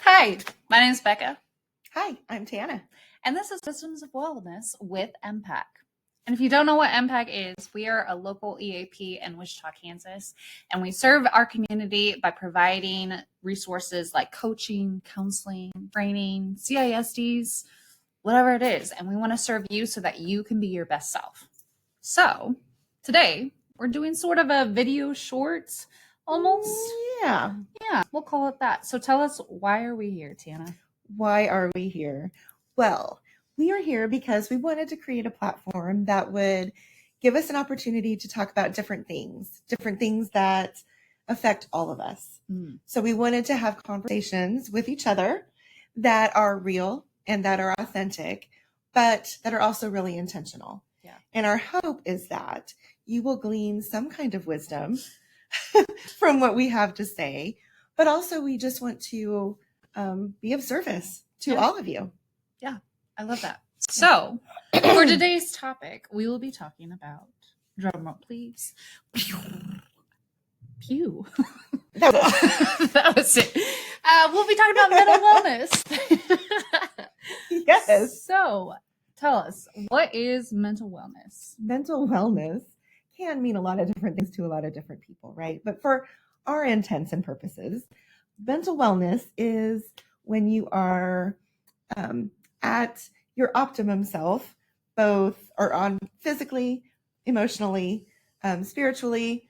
Hi, my name is Becca, Hi, I'm Tana. and this is Systems of Wellness with empac. And if you don't know what empac is, we are a local EAP in Wichita, Kansas, and we serve our community by providing resources like coaching, counseling, training, CISDs, whatever it is. And we want to serve you so that you can be your best self. So today we're doing sort of a video short almost. Yeah. Yeah, we'll call it that. So tell us, why are we here, Tana? Why are we here? Well, we are here because we wanted to create a platform that would give us an opportunity to talk about different things that affect all of us. So we wanted to have conversations with each other that are real and that are authentic, but that are also really intentional. Yeah. And our hope is that you will glean some kind of wisdom from what we have to say, but also we just want to be of service to all of you. Yeah, I love that. So for today's topic, we will be talking about, drum roll please, pew. That was it. We'll be talking about mental wellness. Yes. So tell us, what is mental wellness? Mental wellness can mean a lot of different things to a lot of different people, right? But for our intents and purposes, mental wellness is when you are at your optimum self, both or on physically, emotionally, spiritually,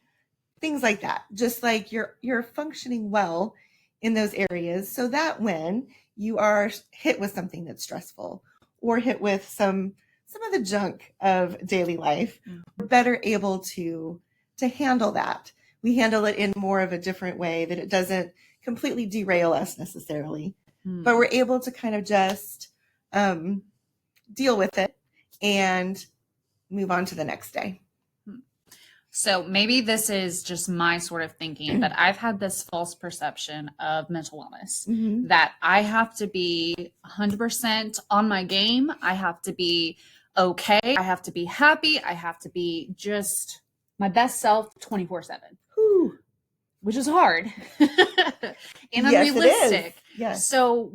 things like that. Just like you're functioning well in those areas, so that when you are hit with something that's stressful or hit with some of the junk of daily life, we're better able to handle that. We handle it in more of a different way, that it doesn't completely derail us necessarily, but we're able to kind of just deal with it and move on to the next day. So maybe this is just my sort of thinking, but I've had this false perception of mental wellness, that I have to be 100% on my game. I have to be okay. I have to be happy. I have to be just my best self 24/7, which is hard and unrealistic. Yes. So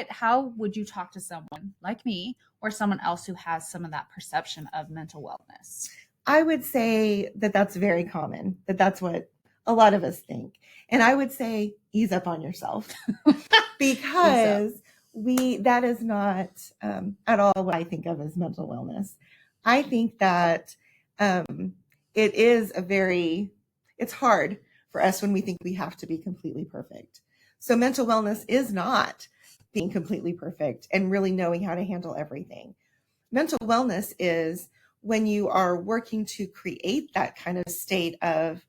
how would you talk to someone like me or someone else who has some of that perception of mental wellness? I would say that that's very common, that's what a lot of us think. And I would say ease up on yourself because that is not at all what I think of as mental wellness. I think that it is it's hard for us when we think we have to be completely perfect. So mental wellness is not being completely perfect and really knowing how to handle everything. Mental wellness is when you are working to create that kind of state of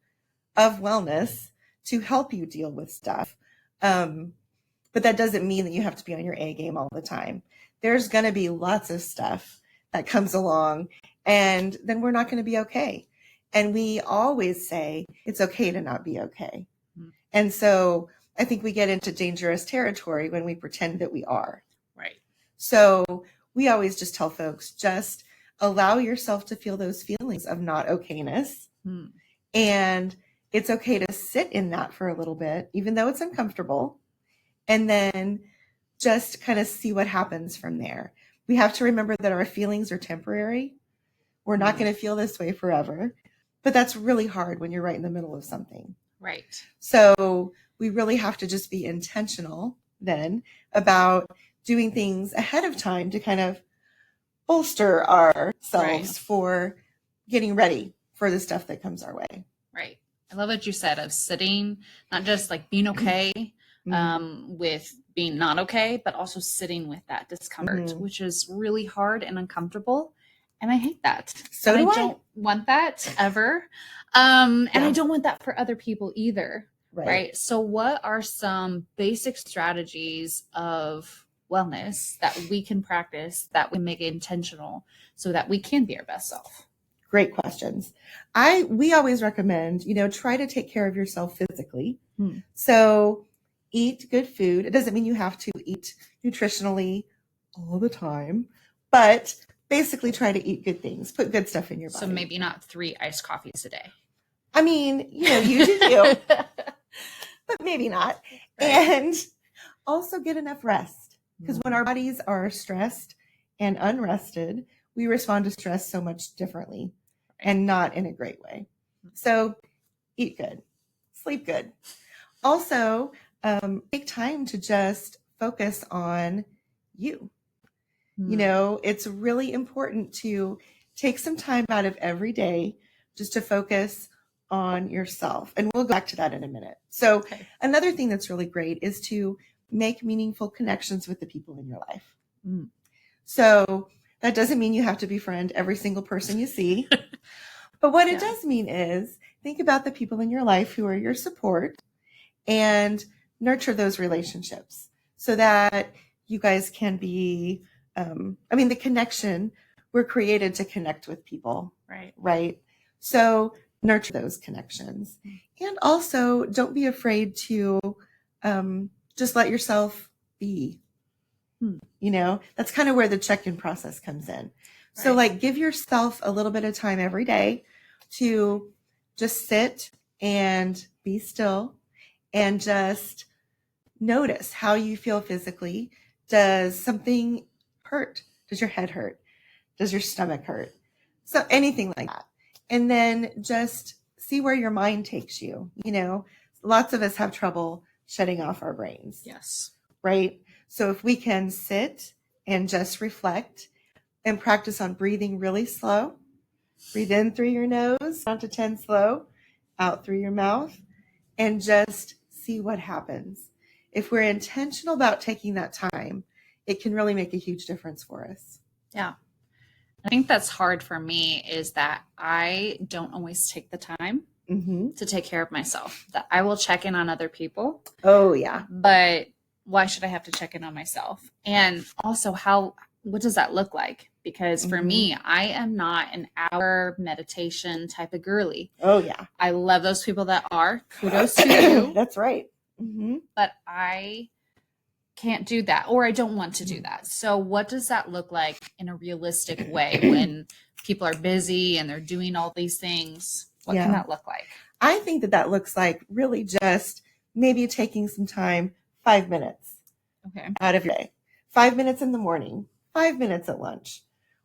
wellness to help you deal with stuff. But that doesn't mean that you have to be on your A game all the time. There's going to be lots of stuff that comes along, and then we're not going to be okay. And we always say it's okay to not be okay. And so I think we get into dangerous territory when we pretend that we are. Right. So we always just tell folks, just allow yourself to feel those feelings of not okayness. And it's okay to sit in that for a little bit, even though it's uncomfortable, and then just kind of see what happens from there. We have to remember that our feelings are temporary. We're not going to feel this way forever, but that's really hard when you're right in the middle of something. Right. So we really have to just be intentional then about doing things ahead of time to kind of bolster ourselves for getting ready for the stuff that comes our way. Right. I love what you said of sitting, not just like being okay with being not okay, but also sitting with that discomfort, which is really hard and uncomfortable. And I hate that. So I do don't want that ever. And I don't want that for other people either. Right. So what are some basic strategies of wellness that we can practice, that we make it intentional so that we can be our best self? Great questions. We always recommend, try to take care of yourself physically. So eat good food. It doesn't mean you have to eat nutritionally all the time, but basically try to eat good things, put good stuff in your body. So maybe not 3 iced coffees a day. I mean, you do, but maybe not. Right. And also get enough rest. Because when our bodies are stressed and unrested, we respond to stress so much differently and not in a great way. So eat good, sleep good. Also, take time to just focus on you. You know, it's really important to take some time out of every day just to focus on yourself. And we'll go back to that in a minute. So another thing that's really great is to make meaningful connections with the people in your life. So that doesn't mean you have to befriend every single person you see. But what it does mean is think about the people in your life who are your support and nurture those relationships so that you guys can be, the connection, we're created to connect with people, right? So nurture those connections. And also don't be afraid to just let yourself be. You know, that's kind of where the check-in process comes in. So like give yourself a little bit of time every day to just sit and be still and just notice how you feel physically. Does something hurt? Does your head hurt? Does your stomach hurt? So anything like that. And then just see where your mind takes you. You know, lots of us have trouble shutting off our brains. Yes. Right? So if we can sit and just reflect and practice on breathing really slow, breathe in through your nose, count to 10 slow, out through your mouth, and just see what happens. If we're intentional about taking that time, it can really make a huge difference for us. Yeah. I think that's hard for me is that I don't always take the time to take care of myself. That I will check in on other people. Oh, yeah. But why should I have to check in on myself? And also what does that look like? Because for me, I am not an hour meditation type of girly. Oh, yeah. I love those people that are. Kudos to you. That's right. But I can't do that, or I don't want to do that. So what does that look like in a realistic way when people are busy and they're doing all these things? What can that look like? I think that looks like really just maybe taking some time, 5 minutes out of your day, 5 minutes in the morning, 5 minutes at lunch,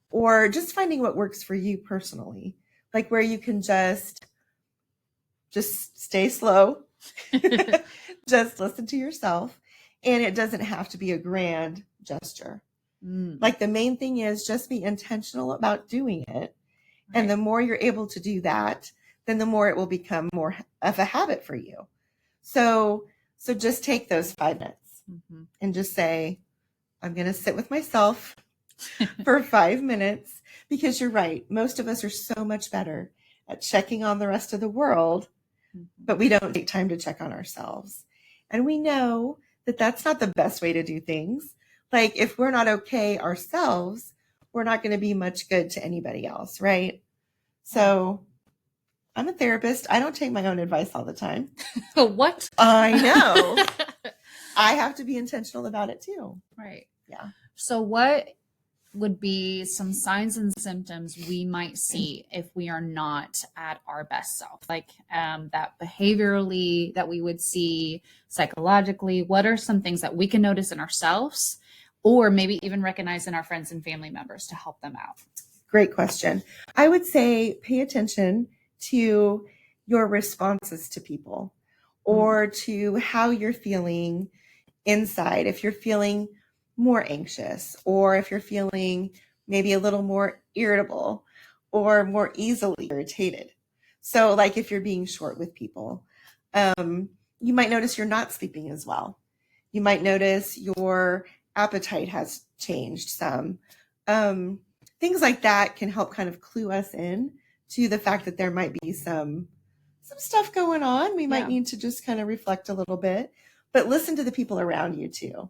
or just finding what works for you personally, like where you can just stay slow, just listen to yourself. And it doesn't have to be a grand gesture. Like the main thing is just be intentional about doing it. And the more you're able to do that, then the more it will become more of a habit for you. So just take those 5 minutes and just say, I'm going to sit with myself for 5 minutes, because you're right. Most of us are so much better at checking on the rest of the world, but we don't take time to check on ourselves. And we know that that's not the best way to do things. Like if we're not okay ourselves, we're not going to be much good to anybody else, right? So I'm a therapist. I don't take my own advice all the time. What? I know. I have to be intentional about it too. Right. Yeah. So what would be some signs and symptoms we might see if we are not at our best self? Like that behaviorally that we would see, psychologically, what are some things that we can notice in ourselves or maybe even recognize in our friends and family members to help them out? Great question. I would say pay attention to your responses to people or to how you're feeling inside. If you're feeling more anxious, or if you're feeling maybe a little more irritable or more easily irritated. So like if you're being short with people, you might notice you're not sleeping as well. You might notice your appetite has changed some. Things like that can help kind of clue us in to the fact that there might be some stuff going on. We might need to just kind of reflect a little bit, but listen to the people around you too,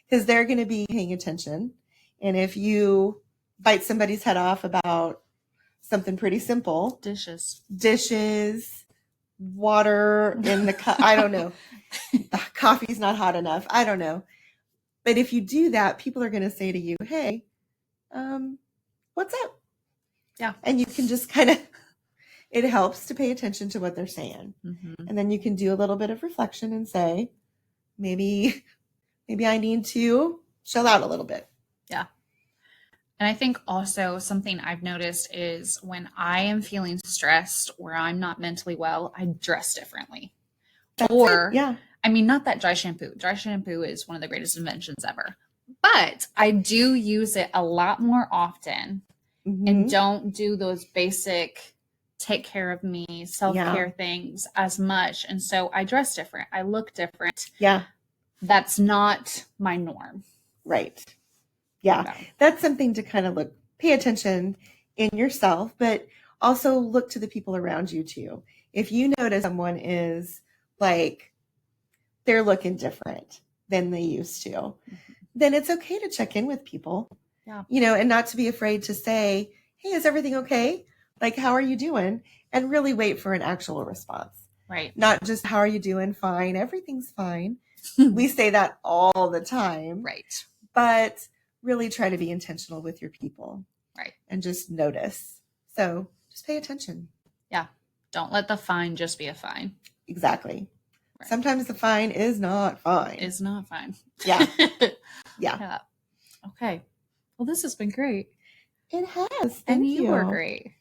because they're going to be paying attention. And if you bite somebody's head off about something pretty simple, dishes, water in the cup, I don't know, coffee's not hot enough, I don't know. But if you do that, people are going to say to you, hey, what's up? Yeah. And you can just kind of, it helps to pay attention to what they're saying. And then you can do a little bit of reflection and say, maybe maybe I need to chill out a little bit. Yeah. And I think also something I've noticed is when I am feeling stressed or I'm not mentally well, I dress differently. That's Or, it. Yeah. I mean, not that dry shampoo. Dry shampoo is one of the greatest inventions ever. But I do use it a lot more often and don't do those basic take care of me, self-care things as much. And so I dress different. I look different. Yeah. That's not my norm. Right. Yeah. No. That's something to kind of pay attention in yourself, but also look to the people around you too. If you notice someone is like, they're looking different than they used to, then it's okay to check in with people, and not to be afraid to say, hey, is everything okay? Like, how are you doing? And really wait for an actual response. Right. Not just, how are you doing? Fine. Everything's fine. We say that all the time. Right. But really try to be intentional with your people. Right. And just notice. So just pay attention. Yeah. Don't let the fine just be a fine. Exactly. Right. Sometimes the fine is not fine. It's not fine. Yeah. Yeah. Okay. Well, this has been great. It has. And you were great.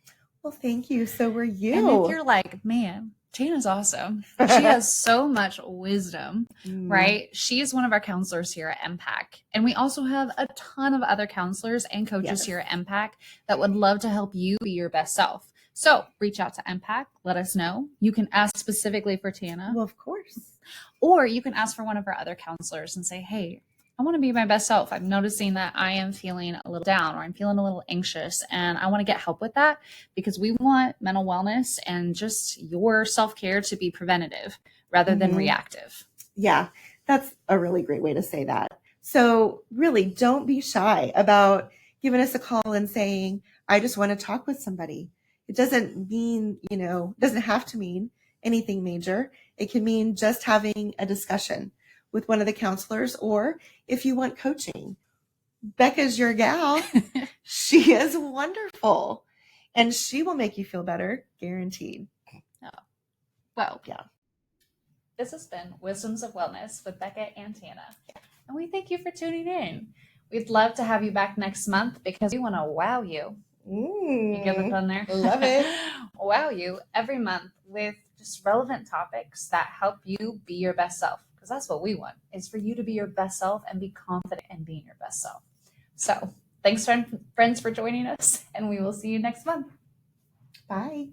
Well, thank you. So were you. And if you're like, man, Tana's awesome. She has so much wisdom, right? She is one of our counselors here at empac. And we also have a ton of other counselors and coaches here at empac that would love to help you be your best self. So reach out to empac. Let us know. You can ask specifically for Tana. Well, of course. Or you can ask for one of our other counselors and say, hey, I want to be my best self. I'm noticing that I am feeling a little down or I'm feeling a little anxious and I want to get help with that because we want mental wellness and just your self-care to be preventative rather than reactive. Yeah, that's a really great way to say that. So really don't be shy about giving us a call and saying, I just want to talk with somebody. It doesn't mean, doesn't have to mean anything major. It can mean just having a discussion with one of the counselors, or if you want coaching, Becca's your gal. She is wonderful and she will make you feel better, guaranteed. Oh. Well, yeah. This has been Wisdoms of Wellness with Becca and Tana. And we thank you for tuning in. We'd love to have you back next month because we want to wow you. You get the fun there? Love it. Wow you every month with just relevant topics that help you be your best self. Because that's what we want, is for you to be your best self and be confident in being your best self. So thanks, friends, for joining us, and we will see you next month. Bye.